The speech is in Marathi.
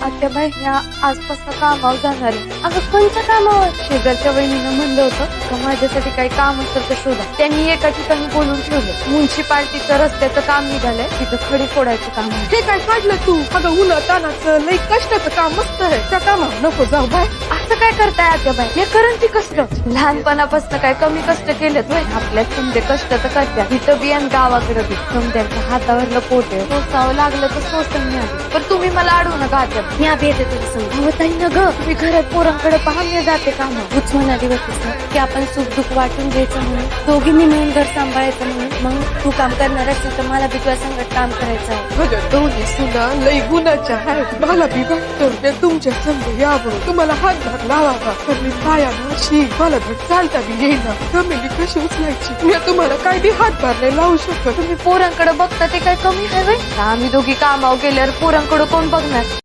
आत्याबाई या आजपासून कामावर जाणार आहे. अगं कोणत्या कामावर? शेजारच्या वहिनीनं म्हणलं होतं का माझ्यासाठी काही काम असेल तर शोधा. त्यांनी एका ठिकाणी बोलून ठेवलं. म्युन्सिपाल्टीचं रस्त्याचं काम निघालंय, तिथं खडी फोडायचं काम आहे. हे काय काढलं तू? अगं उन्हा तानाचं लई कष्टाचं काम मस्त आहे. त्या कामावर नको जाऊ बाय. असं काय करताय आत्याबाई? मी करण ती कष्ट लहानपणापासून काय कमी कष्ट केलेत होय? आपल्या समजे कष्ट तर करत्या. इथं बी आणि गावाकडे बी समजायचं हातावरलं पोट आहे. सोसावं लागलं तर सोसून मी आधी. पण तुम्ही मला अडवू नका आत्या. मी आभी येते तुझी संग. ताई न ग, तुम्ही घरात पोरांकडे पहा, मी जाते काम. तूच म्हणाली होतीस ना की आपण सुख दुःख वाटून घ्यायचं म्हणून, दोघींनी मिळून घर सांभाळायचं म्हणून. मग तू काम करणार असेल तर मला बी तुझ्या संगत काम करायचं आहे. अगं दोन्ही सुना लई गुणाच्या आहेत. मला बी वाटतं ते तुमच्या संग यावं, तुम्हाला हातभार लावावा. पण मी पायानं अशी मला धड चालता बी येईना. जमिनी कशी उचलायची? मी तुम्हाला काय बी हातभार नाही लावू शकत. तुम्ही पोरांकडे बघता ते काय कमी आहे व्हय? आम्ही दोघी कामावर गेल्यावर पोरांकडे कोण बघणार?